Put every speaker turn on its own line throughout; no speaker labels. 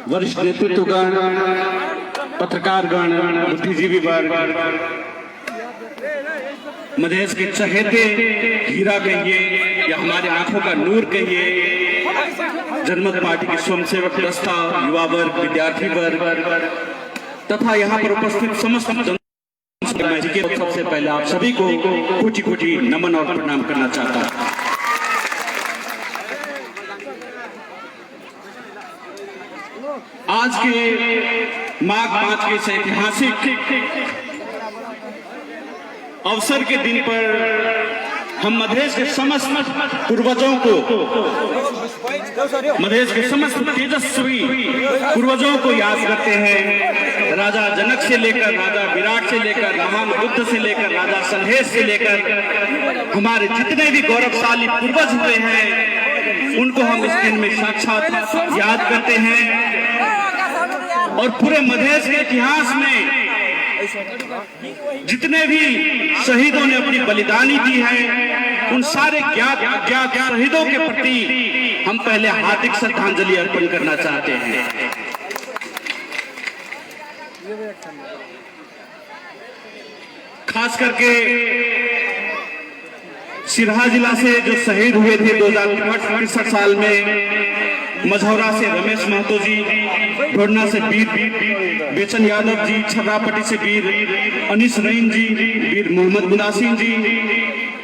वरिष्ठ नेतृत्वगण, पत्रकारगण, बुद्धिजीवी वर्ग, मधेश के चहेते हीरा कहिए या हमारे आंखों का नूर कहिए, जनमत पार्टी के स्वयंसेवक दस्ता, युवा वर्ग, विद्यार्थी वर्ग तथा यहाँ पर उपस्थित समस्त सबसे पहले आप सभी को कोटि कोटि नमन और प्रणाम करना चाहता हूँ। आज के माघ 5 के इस ऐतिहासिक अवसर के दिन पर हम मधेश के समस्त पूर्वजों को, मधेश के समस्त तेजस्वी पूर्वजों को याद करते हैं। राजा जनक से लेकर राजा विराट से लेकर महान बुद्ध से लेकर राजा संदेश से लेकर हमारे जितने भी गौरवशाली पूर्वज हुए हैं उनको हम इस दिन में साक्षात याद करते हैं। और पूरे मधेश के इतिहास में जितने भी शहीदों ने अपनी बलिदानी दी है उन सारे ज्ञात अज्ञात शहीदों के प्रति हम पहले हार्दिक श्रद्धांजलि अर्पण करना चाहते हैं। खास करके सिरहा जिला से जो शहीद हुए थे 2063 साल में, मझौरा से रमेश महतो जी, ढोरना से वीर बेचन यादव जी, छर्रापट्टी से वीर अनिस रईन जी, वीर मोहम्मद मुनासिर जी,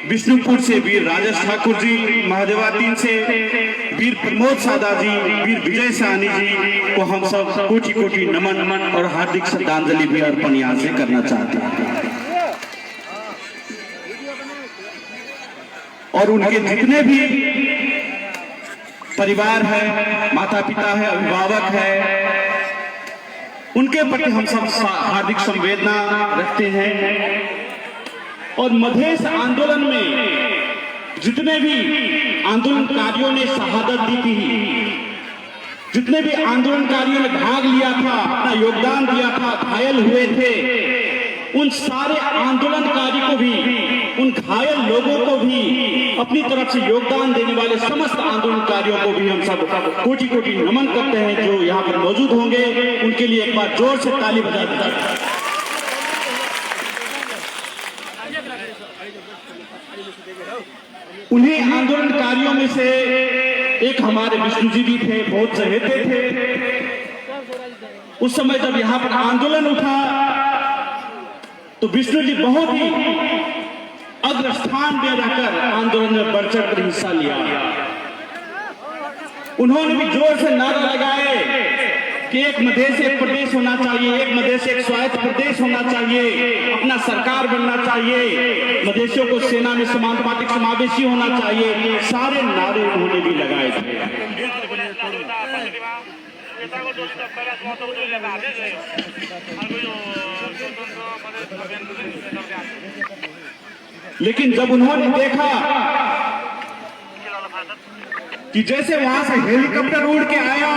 विष्णुपुर से वीर राजेश ठाकुर जी, महादेवातीन से वीर प्रमोद सादा जी, वीर विजय साहनी जी को हम सब कोटि कोटि नमन और हार्दिक श्रद्धांजलि भी अर्पण यहाँ से करना चाहते हैं। और उनके जितने भी परिवार है, माता पिता है, अभिभावक है, उनके प्रति हम सब हार्दिक संवेदना रखते हैं। और मधेश आंदोलन में जितने भी आंदोलनकारियों ने शहादत दी थी, जितने भी आंदोलनकारियों ने भाग लिया था, अपना योगदान दिया था, घायल हुए थे, उन सारे आंदोलनकारी को भी, उन घायल लोगों को भी, अपनी तरफ से योगदान देने वाले समस्त आंदोलनकारियों को भी हम सब कोटि कोटि नमन करते हैं। जो यहाँ पर मौजूद होंगे उनके लिए एक बार जोर से ताली बजा दें। उन्हीं आंदोलनकारियों में से एक हमारे विष्णु जी भी थे, बहुत चहेते थे। उस समय जब यहाँ पर आंदोलन उठा तो विष्णु जी बहुत ही अग्रस्थान में रहकर आंदोलन में बढ़ चढ़ कर हिस्सा लिया। उन्होंने भी जोर से नारे लगाए कि एक मधेश एक प्रदेश होना चाहिए, एक मधेश एक स्वायत्त प्रदेश होना चाहिए, अपना सरकार बनना चाहिए, मधेशियों को सेना में समानुपातिक समावेशी होना चाहिए। सारे नारे उन्होंने भी लगाए थे। लेकिन जब उन्होंने देखा कि जैसे वहां से हेलीकॉप्टर उड़ के आया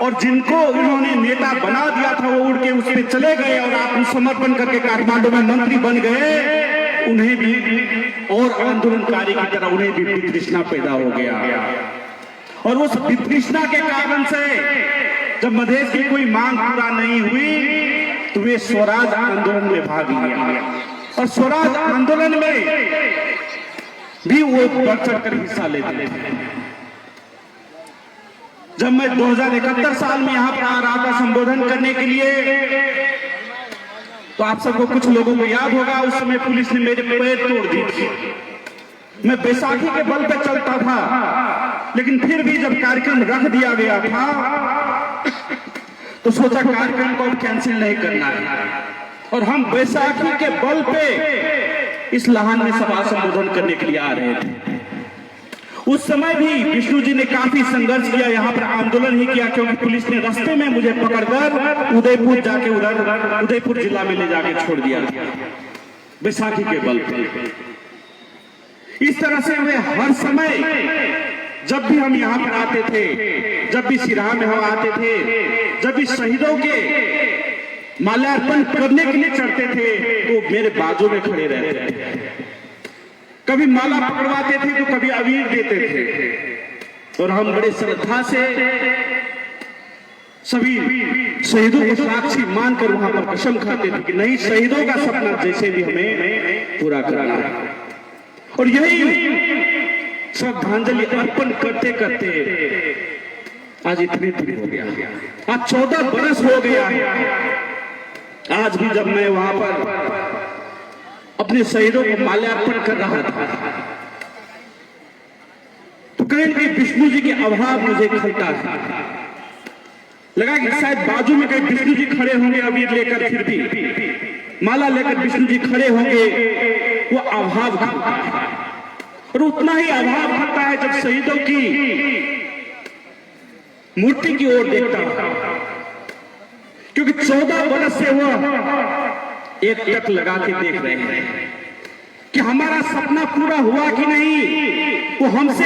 और जिनको उन्होंने नेता बना दिया था वो उड़ के उस पे चले गए और आत्मसमर्पण करके काठमांडू में मंत्री बन गए, उन्हें भी और आंदोलनकारी की तरह उन्हें भी वितृष्णा पैदा हो गया। और उस वितृष्णा के कारण से जब मधेश की कोई मांग पूरा नहीं हुई तो वे स्वराज आंदोलन में भाग लिया। और स्वराज आंदोलन में भी वो बढ़ चढ़ कर हिस्सा लेते थे। जब मैं 2071 साल में यहाँ पर आ रहा था संबोधन करने के लिए, तो आप सबको कुछ लोगों को याद होगा उस समय पुलिस ने मेरे पैर तोड़ दी थी। मैं बैसाखी के बल पे चलता था, लेकिन फिर भी जब कार्यक्रम रख दिया गया था तो सोचा कार्यक्रम को कैंसिल नहीं करना है और हम बैसाखी के बल पे इस लाहन में सभा संबोधन करने के लिए आ रहे थे। उस समय भी विष्णु जी ने काफी संघर्ष किया, यहाँ पर आंदोलन ही किया, क्योंकि पुलिस ने रास्ते में मुझे पकड़कर उदयपुर जाके उधर उदयपुर जिला में ले जाके छोड़ दिया बैसाखी के बल पे। इस तरह से वे हर समय जब भी हम यहाँ पर आते थे, जब भी सिरहा में हम आते थे, जब भी शहीदों के माल्यार्पण करने के लिए चढ़ते थे तो मेरे बाजू में खड़े रहते थे। कभी माला पकड़वाते थे तो कभी अबीर देते थे और हम बड़े श्रद्धा से सभी शहीदों को साक्षी मानकर वहां पर कसम खाते थे कि नहीं, शहीदों का सपना जैसे भी हमें पूरा करना है। और यही श्रद्धांजलि अर्पण करते करते आज इतने दिन हो गया, आज 14 बरस हो गया। आज भी जब मैं वहां पर अपने शहीदों को माल्यार्पण कर रहा था तो कहीं कहीं विष्णु जी के अभाव मुझे खलता था। लगा कि शायद बाजू में कहीं विष्णु जी खड़े होंगे, अबीर लेकर, फिर भी माला लेकर विष्णु जी खड़े होंगे, वो अभाव खलता है। और उतना ही अभाव खलता है जब शहीदों की मूर्ति की ओर देखता हूं, क्योंकि 14 बरस से वो एक टक लगा के देख रहे हैं कि हमारा सपना पूरा हुआ कि नहीं। वो हमसे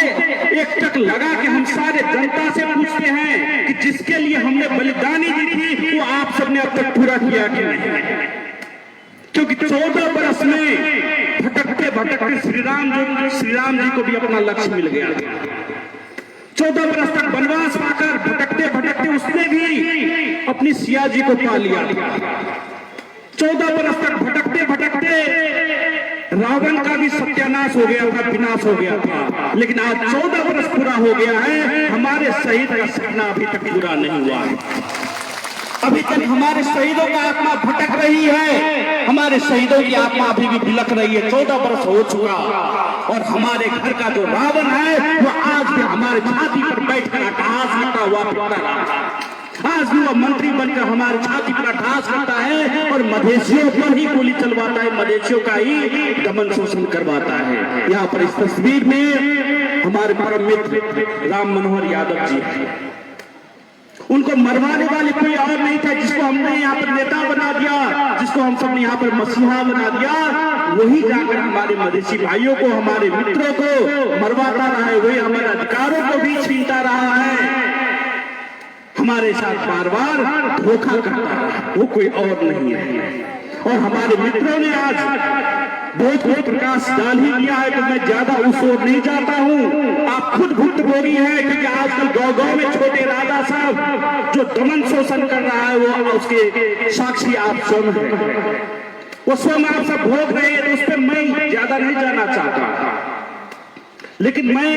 एक टक लगा के हम सारे जनता से पूछते हैं कि जिसके लिए हमने बलिदानी दी थी वो आप सबने अब तक पूरा किया कि नहीं। क्योंकि 14 बरस में भटकते भटकते श्री राम जी को भी अपना लक्ष्य मिल गया। 14 बरस तक वनवास पाकर भटकते भटकते उसने भी अपनी सिया जी को पा लिया। 14 बरस तक भटकते भटकते रावण का भी सत्यानाश हो गया था, विनाश हो गया था। लेकिन आज 14 बरस पूरा हो गया है, हमारे शहीद का सपना अभी तक पूरा नहीं हुआ है। अभी तक हमारे शहीदों का आत्मा भटक रही है, हमारे शहीदों की आत्मा अभी भी बिलख रही है। 14 बरस हो चुका और हमारे घर का जो रावण है वो आज भी हमारे छाती पर बैठकर अट्टहास करता हुआ फिरता रहा। आज भी वो मंत्री बनकर हमारे छाती पर अट्टहास करता है और मधेशियों पर ही गोली चलवाता है, मधेशियों का ही दमन शोषण करवाता है। यहाँ पर इस तस्वीर में हमारे परम मित्र राम मनोहर यादव जी हैं। उनको मरवाने वाले कोई और नहीं था, जिसको हमने यहाँ पर नेता बना दिया, जिसको हम सबने यहाँ पर मसीहा बना दिया, वही जाकर हमारे मधेसी भाइयों को, हमारे मित्रों को मरवाता रहा है, वही हमारे अधिकारों को भी छीनता रहा है, हमारे साथ बार बार धोखा करता है, वो कोई और नहीं है। और हमारे मित्रों ने आज बहुत प्रकाश डाल ही दिया है, तो मैं ज्यादा उस ओर नहीं जाता हूँ। आप खुद भुक्तभोगी हैं, क्योंकि आजकल गांव-गांव में छोटे राजा साहब जो दमन शोषण कर रहा है वो उसके साक्षी आप स्वयं हैं, वो स्वयं आप सब भोग रहे हैं। तो उस पर मैं ज्यादा नहीं जाना चाहता, लेकिन मैं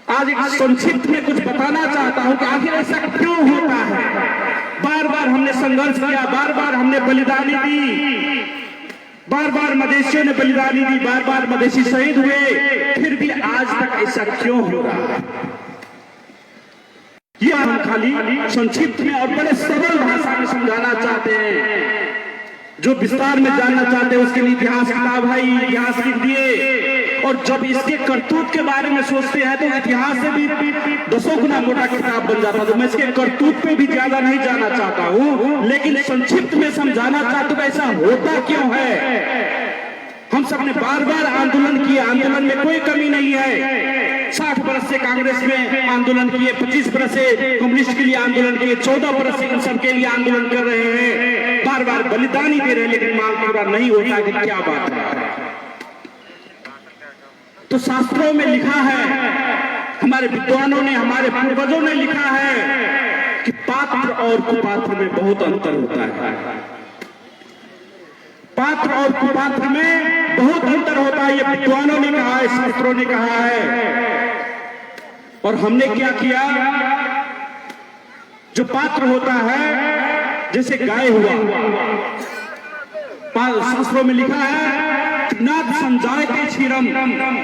आज एक संक्षिप्त में कुछ बताना चाहता हूं कि आखिर ऐसा क्यों होता है। बार बार हमने संघर्ष किया, बार बार हमने बलिदानी दी, बार बार मधेशियों ने बलिदानी दी, बार बार मधेसी शहीद हुए, फिर भी आज तक ऐसा क्यों हो रहा है। यह हम खाली संक्षिप्त में और बड़े सरल भाषा में समझाना चाहते हैं। जो विस्तार में जानना चाहते हैं उसके लिए इतिहास किताब है, इतिहास लिख दिए। और जब इसके करतूत के बारे में सोचते हैं तो इतिहास से भी 10 गुना मोटा किताब बन जाता है। तो मैं इसके करतूत पे भी ज्यादा नहीं जाना चाहता हूँ, लेकिन संक्षिप्त में समझाना चाहता हूँ ऐसा होता क्यों है। हम सबने बार बार आंदोलन किए, आंदोलन में कोई कमी नहीं है। 60 बरस से कांग्रेस में आंदोलन किए, 25 बरस से कम्युनिस्ट के लिए आंदोलन किए, 14 बरस से इन सब के लिए आंदोलन कर रहे हैं, बार बार बलिदानी दे रहे हैं, लेकिन मांग पूरा नहीं होता कि क्या बात है। तो शास्त्रों में लिखा है, हमारे विद्वानों ने, हमारे पूर्वजों ने लिखा है कि पात्र और कुपात्र में बहुत अंतर होता है। पात्र और कुपात्र में बहुत अंतर होता है, ये विद्वानों ने कहा है, शास्त्रों ने कहा है। और हमने क्या किया, जो पात्र होता है जैसे गाय हुआ, शास्त्रों में लिखा है नाद समझाते क्षीरम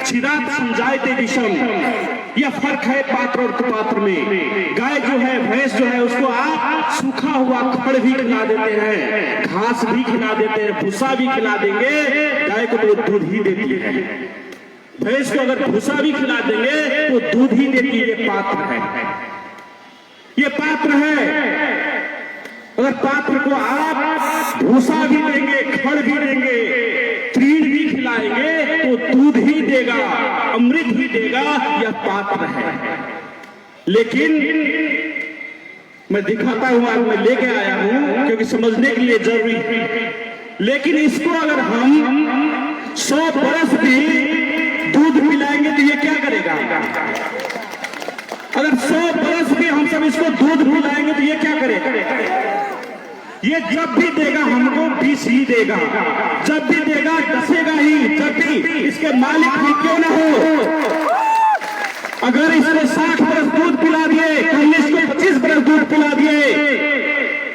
क्षीरात समझाते विषम। यह फर्क है पात्र और कुपात्र में। गाय जो है, भैंस जो है, उसको आप सूखा हुआ खड़ भी खिला देते हैं, घास भी खिला देते हैं, भूसा भी खिला देंगे, गाय को तो दूध ही देती है। भैंस को अगर भूसा भी खिला देंगे तो दूध ही देती है। ये पात्र है, ये पात्र है। अगर पात्र को आप भूसा भी देंगे, खड़ भी देंगे, तृण भी खिलाएंगे तो दूध ही देगा, अमृत भी देगा, यह पात्र है। लेकिन मैं दिखाता हूं, आज मैं लेके आया हूं क्योंकि समझने के लिए जरूरी है। लेकिन इसको अगर हम 100 बरस भी दूध पिलाएंगे तो ये क्या करेगा। अगर 100 बरस भी हम सब इसको दूध पिलाएंगे तो ये क्या करेगा? ये जब भी देगा हमको 20 ही देगा, जब भी देगा डसेगा ही, जब भी इसके मालिक हम क्यों ना हो। अगर इसको 60 बरस दूध पिला दिए, कल इसको 25 बरस दूध पिला दिए,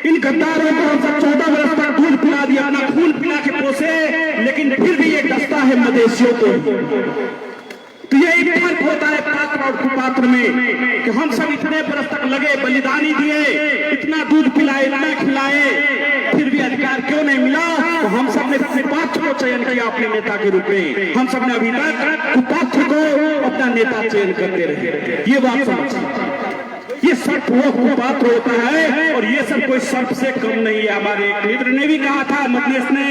इन गद्दारों को हम सब 14 बरस तक दूध पिला दिया, अपना खून पिला के पोसे, लेकिन फिर भी ये डसता है मदेशियों को। तो यही फर्क होता है पात्र और कुपात्र में कि हम सब इतने बरस तक लगे, बलिदानी दिए, इतना दूध पिलाए, इतना खिलाए, फिर भी अधिकार क्यों नहीं मिला? तो हम सब ने अपने पात्र को चयन किया अपने नेता के रूप में। हम सब ने अभी तक कुपात्र को अपना नेता चयन करते रहे। ये बात समझिए, ये सर्प वो कुपात्र होता है और ये सब कोई सर्प से कम नहीं है। हमारे एक मित्र ने भी कहा था मजलिस ने,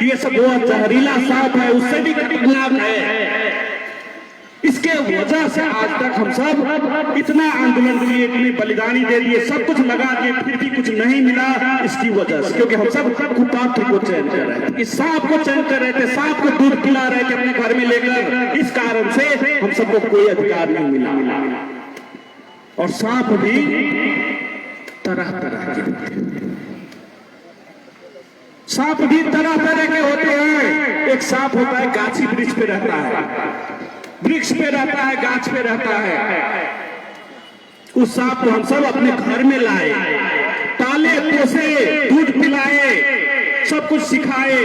ये सब बहुत जहरीला सांप है, उससे भी खतरनाक है। इसके वजह से आज तक हम सब इतना आंदोलन किए, इतनी बलिदानी दे दिए, सब कुछ लगा दिए, फिर भी कुछ नहीं मिला इसकी वजह से, क्योंकि हम सब कुपात्र को चयन कर रहे थे, इस सांप को चयन कर रहे थे, सांप को दूध पिला रहे थे अपने घर में लेकर। इस कारण से हम सबको कोई अधिकार नहीं मिला। और सांप भी तरह तरह के, सांप भी तरह तरह के होते हैं। एक सांप होता है गाछी वृक्ष पे रहता है, वृक्ष पे रहता है, गाछ पे रहता है। उस सांप को हम सब अपने घर में लाए, पाले पोसे, दूध पिलाए, सब कुछ सिखाए।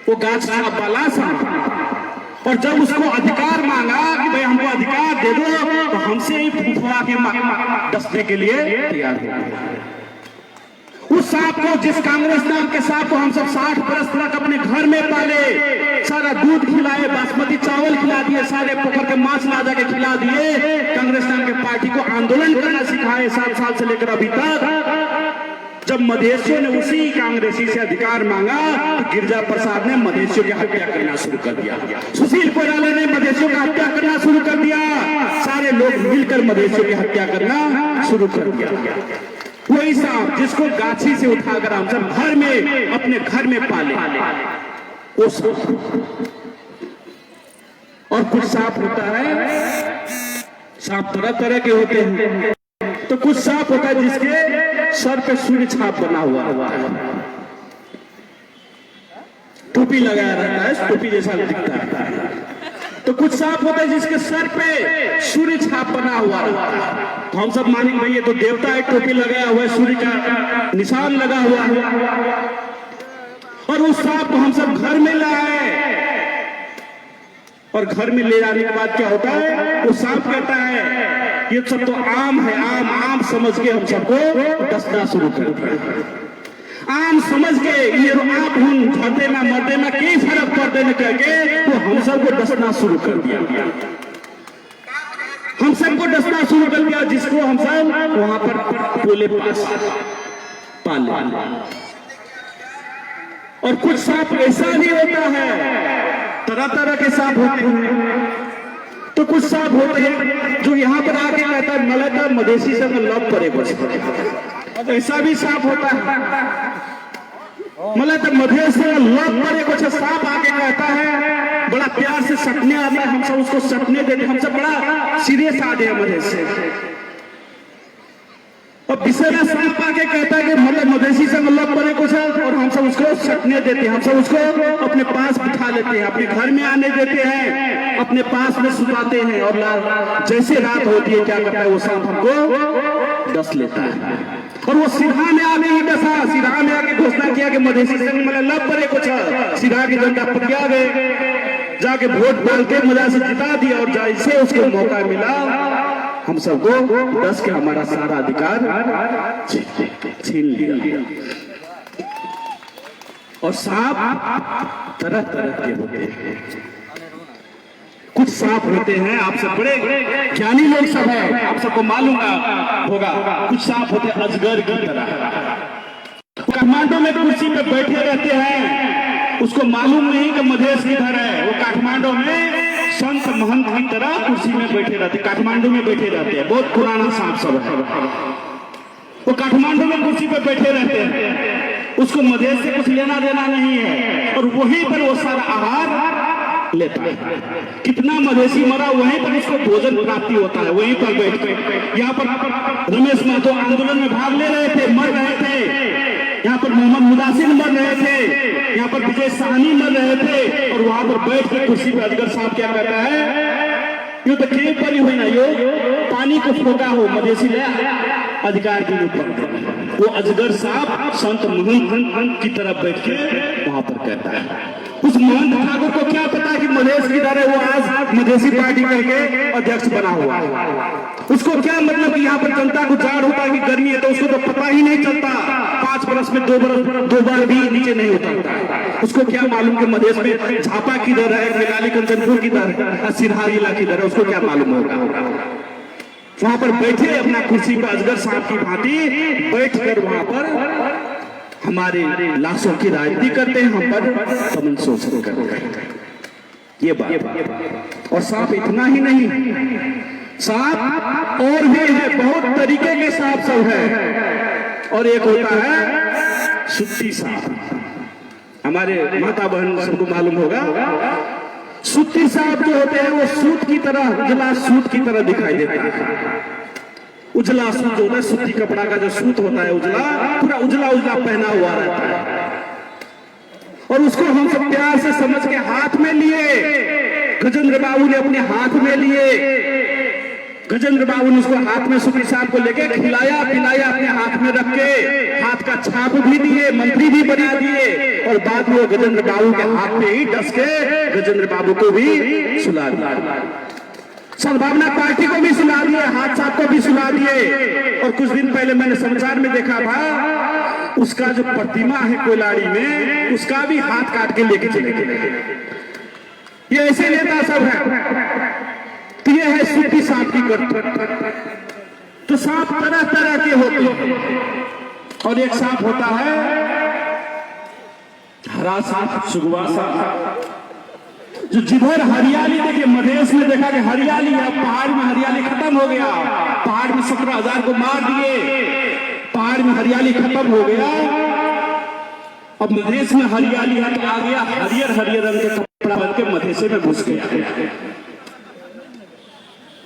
वो गाछ वाला सांप, और जब उसको अधिकार मांगा कि भाई हमको अधिकार दे दो, तो हमसे ही फुफुआ के डसने के लिए तैयार हो गया। उस सांप को, जिस कांग्रेस नाम के सांप को हम सब 60 बरस तक अपने घर में पाले, सारा दूध खिलाए, बासमती चावल खिला दिए, सारे पोखर के मांस ला जाके खिला दिए, कांग्रेस नाम के पार्टी को आंदोलन करना सिखाए 7 साल से लेकर अभी तक। जब मधेशियों ने उसी कांग्रेसी से अधिकार मांगा, तो गिरजा प्रसाद ने मधेशियों की हत्या करना शुरू कर दिया, सुशील कोइराला ने मधेशियों की हत्या करना शुरू कर दिया, सारे लोग मिलकर मधेशियों की हत्या करना शुरू कर दिया। वही सांप जिसको गाछी से उठाकर हम सब घर में, अपने घर में पाले, वो और कुछ सांप होता है, सांप तरह तरह के होते हैं। तो कुछ सांप होता है जिसके सर पे सूर्य छाप बना हुआ है, टोपी लगाया रहता है, टोपी जैसा दिखता है। तो कुछ सांप होता है जिसके सर पे सूर्य छाप बना हुआ है। तो हम सब मानेंगे भाई ये तो देवता है, टोपी लगाया हुआ है, सूर्य का निशान लगा हुआ है। और उस सांप को हम सब घर में लाए, और घर में ले जाने के बाद क्या होता है, वो सांप कहता है ये सब तो आम है, आम आम समझ के हम सबको डसना शुरू कर दिया। आम समझ के ये आप हम झड़ते ना मरते ना कई फर्क पड़ते न करके वो हम सबको डसना शुरू कर दिया, हम सबको डसना शुरू कर दिया, जिसको हम सब वहां पर पोले पास पाले। और कुछ सांप ऐसा भी होता है, तरह तरह के सांप होते हैं। तो कुछ सांप होते हैं जो यहाँ पर आके कहता है मलता मधेसी से लव पड़े, ऐसा भी सांप होता है, मतलब मधेश से लव पड़े कुछ सांप आके कहता है, बड़ा प्यार से सटने आता है, हम सब उसको सटने देते, हम सब बड़ा सीरियस आते हैं मधेश से। और बिसेरा सांप आके कहता है कि मतलब मधेसी से लव पड़े कुछ, और हम सब उसको सटने देते हैं, हम सब उसको अपने पास बिठा लेते हैं, अपने घर में आने देते हैं, अपने पास में सुताते हैं। और जैसे रात होती है क्या करता है वो सांप हमको डस लेता है। और वो सिरहा में आने ही डसा, सिरहा में आके घोषणा किया कि मधेसी से मतलब लव पड़े कुछ। सिरहा की जनता पटिया गए, जाके वोट डाल के मजा से जिता दिया, और जैसे उसको मौका मिला हम सबको डस के हमारा सारा अधिकार छीन लिया। और सांप तरह तरह के होते हैं, कुछ सांप होते हैं, आप सब बड़े ज्ञानी लोग सब हैं, आप सबको मालूम होगा, कुछ सांप होते हैं अजगर की तरह, काठमांडू में कुर्सी पे बैठे रहते हैं, उसको मालूम नहीं कि मधेश किधर है। वो काठमांडू में संत महंत की तरह कुर्सी में बैठे रहते, काठमांडू में बैठे रहते हैं, बहुत पुराना सांप सब है। वो काठमांडू में कुर्सी पे बैठे रहते हैं, उसको मधेश से कुछ लेना देना नहीं है, और वहीं पर वो सारा आहार लेता है। कितना मवेशी मरा वहीं पर उसको भोजन प्राप्ति होता है, वहीं पर बैठ के। यहाँ पर रमेश महतो आंदोलन में भाग ले रहे थे, मर रहे थे। यहाँ पर मोहम्मद मुदासिर मर रहे थे, यहाँ पर विजय साहनी मर रहे थे, और वहां पर बैठ के कुर्सी पर असगर साहब क्या कहता है, यो तो खेत पर ही हुई ना, यो पानी को फोका हो मवेशी ले अधिकार के ऊपर। वो अजगर साहब संत महंत की तरफ बैठ के वहां पर कहता है। उस महंत ठाकुर को क्या पता कि मधेश की तरह वो आज मधेसी पार्टी करके अध्यक्ष बना हुआ है। उसको क्या मतलब कि यहाँ पर जनता को जाड़ होता है कि गर्मी है, तो उसको तो पता ही नहीं चलता। 5 बरस में 2 बार भी नीचे नहीं होता। उसको क्या मालूम कि मधेश में झापा किधर है, मिलाली कंचनपुर किधर है, सिरहा जिला किधर है, उसको क्या मालूम होगा। वहां पर बैठे अपना कुर्सी पर अजगर साहब की भांति बैठ कर वहां पर हमारे लाशों की राजनीति करते हैं, हम पर समन शोषण करते हैं। ये बात। और सांप इतना ही नहीं, सांप और भी है, बहुत तरीके के सांप सब है। और एक होता है सुत्ती सांप। हमारे माता बहन सबको मालूम होगा, सुत्ती सांप जो होते हैं वो सूत की तरह, उजला सूत की तरह दिखाई देता है। उजला सूत होता है, सूती कपड़ा का जो सूत होता है उजला, पूरा उजला उजला पहना हुआ रहता है। और उसको हम सब प्यार से समझ के हाथ में लिए, गजेंद्र बाबू ने अपने हाथ में लिए। गजेंद्र बाबू ने उसको हाथ में सुखी साहब को लेके खिलाया पिलाया, अपने हाथ में रख के हाथ का छाप भी दिए, मंत्री भी बना दिए, और बाद में वो गजेंद्र बाबू के हाथ में ही डस के गजेंद्र बाबू को भी सुला दिया। सद्भावना पार्टी को भी सुला दिए, हाथ साहब को भी सुला दिए। और कुछ दिन पहले मैंने समाचार में देखा था, उसका जो प्रतिमा है कोयलाड़ी में, उसका भी हाथ काट के लेके चले गए। ये ऐसे नेता सब है। तो ये है सूती सांप की करतूत। तो सांप तरह तरह के होते हैं। और एक सांप होता है हरा सांप, सुगवा सांप, जो जिधर हरियाली, देखिए मधेश में देखा कि हरियाली है, पहाड़ में हरियाली खत्म हो गया। पहाड़ में 17,000 को मार दिए, पहाड़ में हरियाली खत्म हो गया। अब मधेश में हरियाली है तो आ गया हरियर हरियर रंग का कपड़ा बन के मधेशे में घुस गया।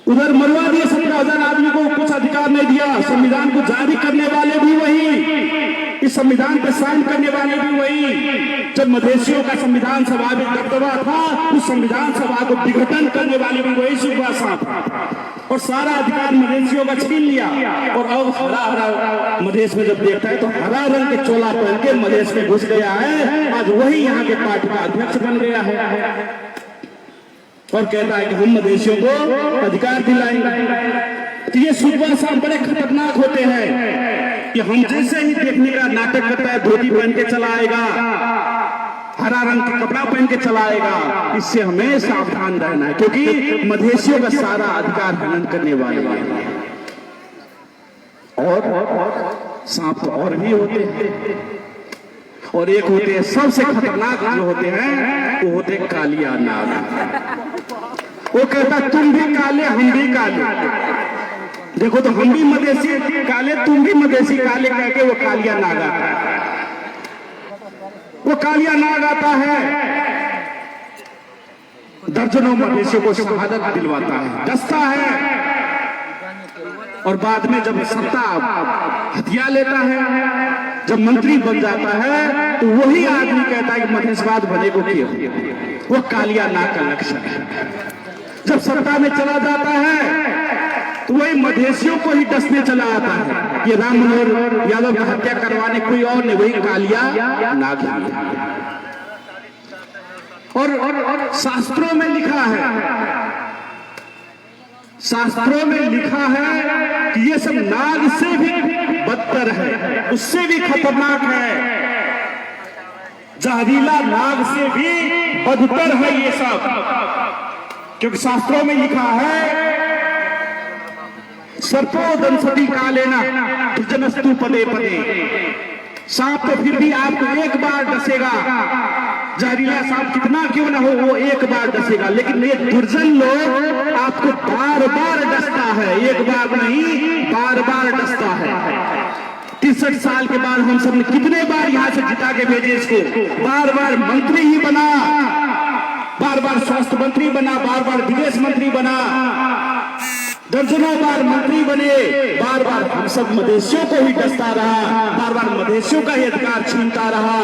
उधर मरवा दिए 17,000 आदमी को, कुछ अधिकार नहीं दिया। संविधान को जारी करने वाले भी वही, इस संविधान पर साइन करने वाले भी वही। जब मधेशियों का संविधान सभा में दबदबा था, उस संविधान सभा को विघटन करने वाले भी वही सुगवा सांप। और सारा अधिकार मधेशियों का छीन लिया। और अब हरा हरा मधेश में जब देखता है तो हरा रंग के चोला पहन के मधेश में घुस गया है। आज वही यहाँ के पार्टी का अध्यक्ष बन गया है और कहता है कि हम मधेशियों को अधिकार दिलाएंगे। तो ये सुगवा सांप बड़े खतरनाक होते हैं कि हम जैसे ही देखने का नाटक करता है, धोती पहन के चला आएगा, हरा रंग का कपड़ा पहन के चला आएगा। इससे हमें सावधान रहना है, क्योंकि मधेशियों का सारा अधिकार हनन करने वाले हैं। और सांप तो और भी होते हैं। और एक होते हैं सबसे खतरनाक जो होते हैं, वो होते हैं कालिया नाग। वो कहता तुम भी काले हम भी काले। देखो तो हम भी मधेसी काले, तुम भी मधेसी काले, कह के वो कालिया नाग आता है। वो कालिया नाग आता है, दर्जनों मधेसियों को शहादत दिलवाता है, डसता है। और बाद में जब सत्ता हथिया लेता है, जब मंत्री बन जाता है, तो वही आदमी कहता है कि मधेशवाद बने को क्यों। वो कालिया नाग का लक्षण है। जब सत्ता में चला जाता है तो वही मधेशियों को ही डसने चला आता है। ये राम मनोहर यादव की हत्या करवाने कोई और नहीं, वही कालिया नाग है। और शास्त्रों में लिखा है, शास्त्रों में लिखा है कि ये सब नाग से भी बदतर है, उससे भी खतरनाक है। जहरीला नाग से भी बदतर है ये सब, क्योंकि शास्त्रों में लिखा है सर्पो दंसति कालेना जनस्तु पदे पदे। सांप तो फिर भी आपको एक बार डसेगा, जहरीला सांप कितना क्यों ना हो वो एक बार डसेगा, लेकिन ये दुर्जन लोग आपको बार बार डसता है, एक बार नहीं बार बार डसता है। 63 साल के बाद हम सब ने कितने बार यहाँ से जिता के भेजे इसको, बार बार मंत्री ही बना, बार बार स्वास्थ्य मंत्री बना, बार बार विदेश मंत्री बना, दर्जनों बार मंत्री बने, बार बार हम सब मधेशियों को ही डसता रहा, बार बार मधेशियों का ही अधिकार छीनता रहा,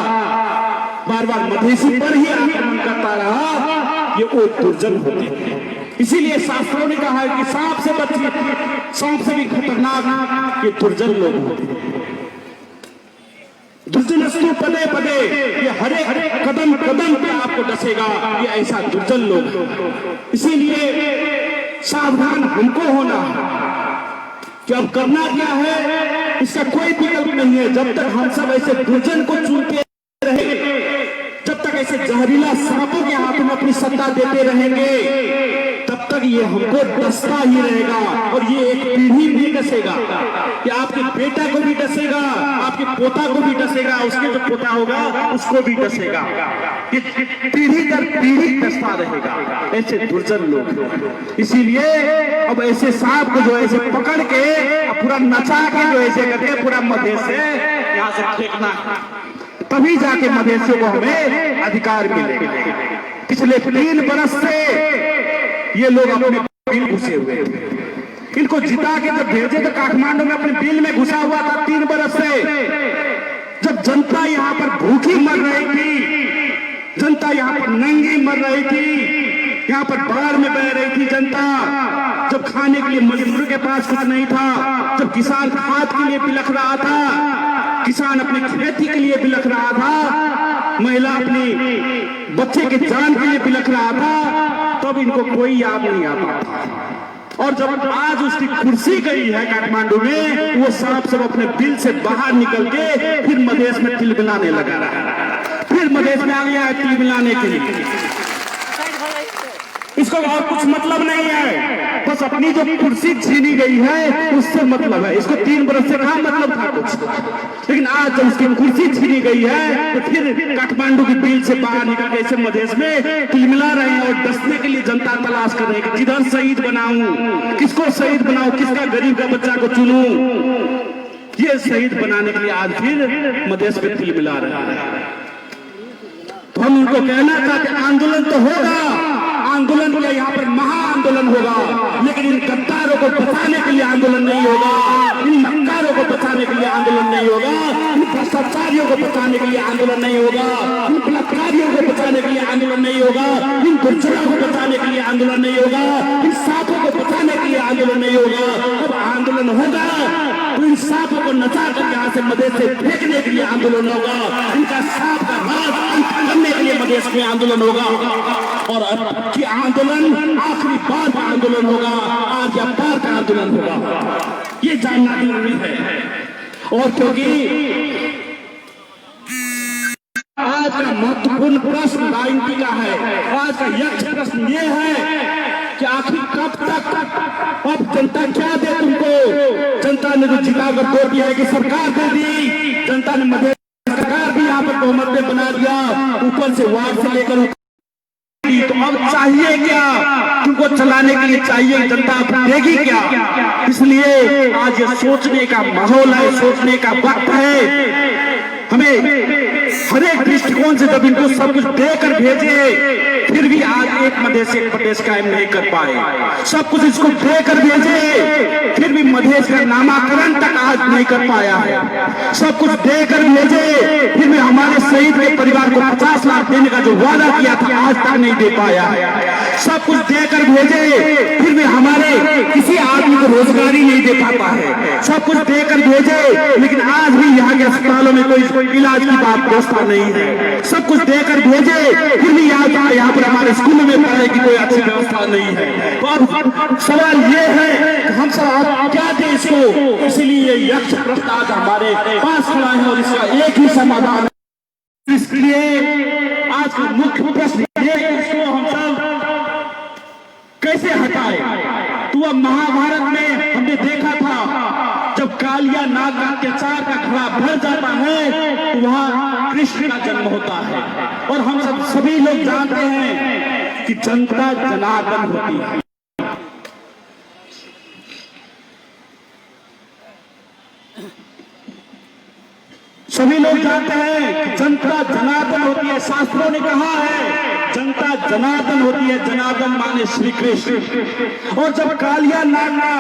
बार बार मधेशी पर ही आक्रमण करता रहा। ये वो दुर्जन होते हैं। इसीलिए शास्त्रों ने कहा है कि सांप से बचिए, सांप से भी खतरनाक ये दुर्जन लोग होते हैं। दुर्जनस्तु पदे पदे, ये हरे हरे कदम कदम पे आपको डसेगा, ये ऐसा दुर्जन लोग। इसीलिए सावधान हमको होना कि अब करना क्या है, इसका कोई विकल्प नहीं है। जब तक हम सब ऐसे दुर्जन को चुनते रहे, जब तक ऐसे जहरीला सांपों के हाथ में अपनी सत्ता देते रहेंगे, तब तक ये हमको डसता ही रहेगा। और ये एक पीढ़ी भी डसेगा, ये आपके बेटा को भी डसेगा, आपके पोता को भी डसेगा, उसके जो पोता होगा उसको भी डसेगा। ये पीढ़ी दर पीढ़ी डसता रहेगा ऐसे दुर्जन लोग। इसीलिए अब ऐसे सांप को जो ऐसे पकड़ के पूरा नचा के जो ऐसे करके पूरा मधेश से यहाँ से फेंकना, तभी जाके मधेशियों को हमें अधिकार मिलेगा। पिछले 3 बरस से ये लोग अपने बिल घुसे हुए, इनको जिता के जब भेजे तो काठमांडू में अपने बिल में घुसा हुआ था 3 बरस से। जब जनता यहाँ पर भूखी मर रही थी, जनता यहाँ पर नंगी मर रही थी, यहाँ पर बाढ़ में बह रही थी जनता, जब खाने के लिए मजदूर के पास कुछ नहीं था, जब किसान खाद के लिए बिलख रहा था, किसान अपनी खेती के लिए बिलख रहा था, महिला अपनी बच्चे के जान के लिए बिलख रहा था, तब इनको कोई याद नहीं आता था। और जब आज उसकी कुर्सी गई है काठमांडू में, वो सांप सब अपने बिल से बाहर निकल के फिर मधेश में तिलमिलाने लगा रहा है, फिर मधेश में आ गया है तिलमिलाने के लिए। इसको और कुछ मतलब नहीं है, बस अपनी जो कुर्सी छीनी गई है उससे मतलब है। इसको 3 बरस से कहा मतलब था कुछ, लेकिन आज जब उसकी कुर्सी छीनी गई है तो फिर काठमांडू की बिल से बाहर निकल के ऐसे मधेश में तिलमिला रहे हैं और डसने के लिए जनता तलाश कर रही है कि किधर शहीद बनाऊं, किसको शहीद बनाऊं, किसका गरीब का बच्चा को चुनूं। ये शहीद बनाने के लिए आज फिर मधेश में तिलमिला रहे हैं। तो हम उनको कहना चाहते, आंदोलन तो होगा, आंदोलन के लिए यहाँ पर महा आंदोलन होगा, लेकिन इन गद्दारों को बचाने के लिए आंदोलन नहीं होगा, इन मक्कारों को बचाने के लिए आंदोलन नहीं होगा, इन भ्रष्टाचारियों को बचाने के लिए आंदोलन नहीं होगा, इन बलात्कारियों को बचाने के लिए आंदोलन नहीं होगा, इन दुर्जनों को बचाने के लिए आंदोलन नहीं होगा, इन सांपों को बचाने के लिए आंदोलन नहीं होगा। अब आंदोलन होगा तो इन सांपों को नचा कर यहाँ से मधेश से फेंकने के लिए आंदोलन होगा, इनका सांप का राज अंत करने के लिए मधेश में आंदोलन होगा। और कि आंदोलन आखिरी बार का आंदोलन होगा, आज या पार का आंदोलन होगा, ये जानना जरूरी है। और क्योंकि आज का महत्वपूर्ण प्रश्न राजनीति का है, आज का यक्ष प्रश्न ये है कि आखिर कब तक, अब जनता क्या दे तुमको। जनता ने जो जिताकर दे दिया है कि सरकार दे दी, जनता ने मधेश सरकार भी यहाँ पर बहुमत में बना दिया, ऊपर से वार्ड से लेकर, तो अब चाहिए क्या तुमको चलाने के लिए, चाहिए जनता देगी क्या। इसलिए आज ये सोचने का माहौल है, सोचने का वक्त है। हमें हर एक दृष्टिकोण से जब इनको सब कुछ देकर भेजे, फिर भी आज एक मधेश एक प्रदेश कायम नहीं कर पाए। सब कुछ इसको देकर भेजे, फिर भी मधेश का नामाकरण तक आज नहीं कर पाया है। सब कुछ देकर भेजे, फिर भी हमारे शहीद के परिवार को 50 लाख देने का जो वादा किया था आज तक नहीं दे पाया है। सब कुछ देकर भेजे, फिर भी हमारे किसी आदमी को रोजगारी नहीं दे पाता है। सब कुछ देकर भेजे, लेकिन आज भी यहाँ के अस्पतालों में कोई इलाज की बात व्यवस्था नहीं है। सब कुछ देकर भेजे, फिर भी यहाँ पर हमारे स्कूलों में पढ़ाई की कोई अच्छी व्यवस्था नहीं है। तो अब सवाल ये है कि हम सब क्या दें इसको। इसलिए यक्ष प्रश्न आज हमारे पास खड़ा है और इसका एक ही समाधान है। इसलिए आज का मुख्य प्रश्न ये है, इसको हम सब कैसे हटाए। तो अब महाभारत में हमने देखा था, जब कालिया नाग का अत्याचार का खड़ा भर जाता है तो वहां कृष्ण का जन्म होता है। और हम सब सभी लोग जानते हैं कि जनता जनार्दन होती है। सभी लोग जानते हैं कि जनता जनार्दन होती है। शास्त्रों ने कहा है जनता जनार्दन होती है, जनार्दन माने श्री कृष्ण। और जब कालिया नाग का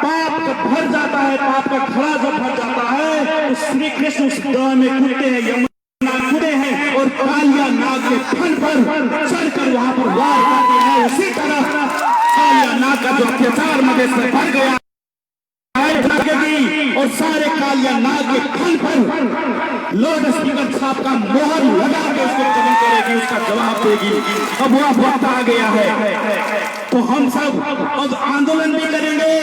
पाप भर जाता है, पाप का घड़ा जब भर जाता है, तो श्री कृष्ण उस दह में कूदते हैं, यमुना कूदे हैं और कालिया नाग के फन पर चढ़कर वहां पर वार करते हैं। उसी तरह कालिया नाग का जो अत्याचार मधेश में बढ़ गया और सारे कालिया नाग के फन पर लॉर्ड स्पीकर साहब का मोहर लगा के उसको चलन करेगी, उसका जवाब देगी। अब वह वक्त आ गया है तो हम सब अब आंदोलन भी करेंगे,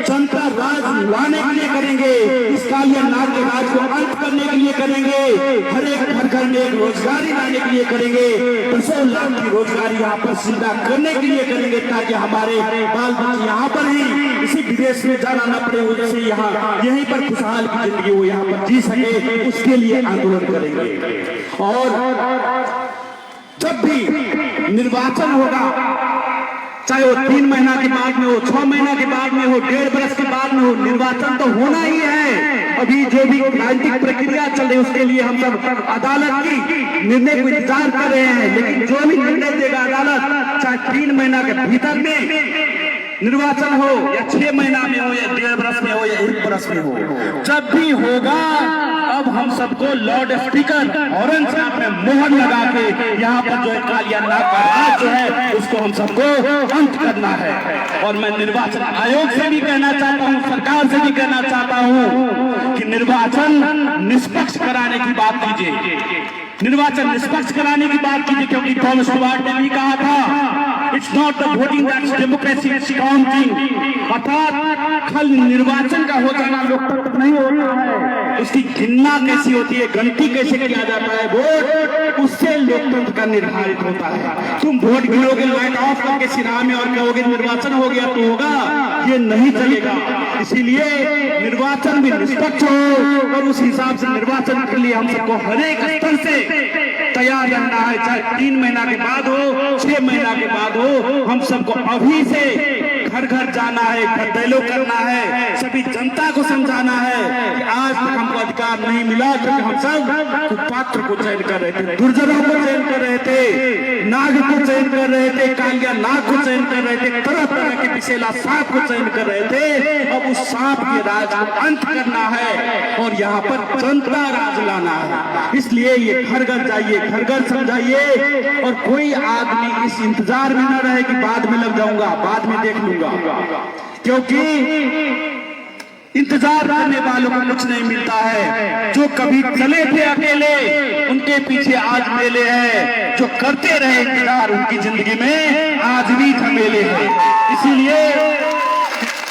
जनता राज लाने के लिए करेंगे, इस कालिया नाग के राज को अंत करने के लिए करेंगे, हर एक घर घर में एक रोजगारी लाने के लिए करेंगे, 10 लाख की रोजगारी यहाँ पर सीधा करने के लिए करेंगे, ताकि हमारे बाल बच्चे यहाँ पर ही इसी विदेश में जाना न पड़े, उनसे यहाँ यहीं पर खुशहाल की जिंदगी वो यहाँ पर जी सके, उसके लिए आंदोलन करेंगे। और जब भी निर्वाचन होगा, चाहे वो 3 महीना के बाद में हो, 6 महीना के बाद में हो, 1.5 वर्ष के बाद में हो, निर्वाचन तो होना ही है। अभी जो भी राजनीतिक प्रक्रिया चल रही है उसके लिए हम सब अदालत की निर्णय को इंतजार कर रहे हैं, लेकिन जो भी निर्णय देगा अदालत, चाहे 3 महीना के भीतर में निर्वाचन हो या 6 महीना में हो या 1.5 वर्ष में हो या 1 वर्ष में हो, जब भी होगा अब हम सबको लॉर्ड स्पीकर हॉर्न साहब में मोहर लगा के यहाँ पर जो कालिया नाग का राज जो है उसको हम सबको अंत करना है। और मैं निर्वाचन आयोग से भी कहना चाहता हूँ, सरकार से भी कहना चाहता हूँ कि निर्वाचन निष्पक्ष कराने की बात कीजिए, निर्वाचन निष्पक्ष कराने की बात कीजिए, क्योंकि थॉमस स्टुअर्ट ने भी कहा था, it's not the voting that's democracy, it's counting. अर्थात खल निर्वाचन का हो जाना लोकतंत्र नहीं होता है, उसकी गिनना कैसी होती है, गिनती कैसे किया जाता है वोट, उससे लोकतंत्र का निर्धारित होता है। तुम वोट गिनोगे लाइट ऑफ करके सिरा में और कहोगे निर्वाचन हो गया तो होगा, ये नहीं चलेगा। इसीलिए निर्वाचन भी निष्पक्ष हो और उस हिसाब से निर्वाचन के लिए हम सबको हर एक स्तर से तैयार रहना है, चाहे 3 महीना के बाद हो, 6 महीना के बाद हो, हम सबको अभी से घर घर जाना है, गद्दलो करना है, सभी जनता को समझाना है कि आज तक हमको अधिकार नहीं मिला, क्योंकि हम सब कुपात्र को चयन कर रहे थे, दुर्जनों को चयन कर रहे थे, नाग को चयन कर रहे थे, कालिया नाग को चयन कर रहे थे, तरह तरह के विषैला सांप को चयन कर रहे थे। अब उस सांप के राज को अंत करना है और यहाँ पर जनता राज लाना है। इसलिए ये घर घर जाइए, घर घर समझाइए, और कोई आदमी इस इंतजार में न रहे कि बाद में लग जाऊंगा, बाद में देख लूंगा, क्योंकि इंतजार करने वालों को कुछ नहीं मिलता है। जो कभी चले थे अकेले उनके पीछे आज मेले हैं, जो करते रहे इंतजार उनकी जिंदगी में आज भी झमेले हैं। इसीलिए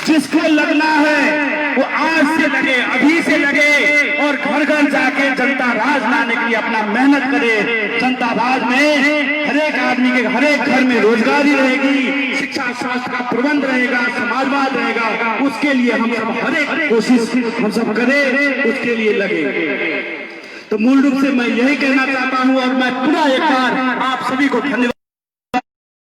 जिसको लगना है वो आज से लगे, अभी से लगे और घर घर जाके जनता राज लाने के लिए अपना मेहनत करे। जनता राज में हर एक आदमी के हर एक घर में रोजगारी रहेगी, शिक्षा स्वास्थ्य का प्रबंध रहेगा, समाजवाद रहेगा, उसके लिए हम सब हर एक कोशिश हम सब करें, उसके लिए लगे। तो मूल रूप से मैं यही कहना चाहता हूँ और मैं पूरा एक बार आप सभी को धन्यवाद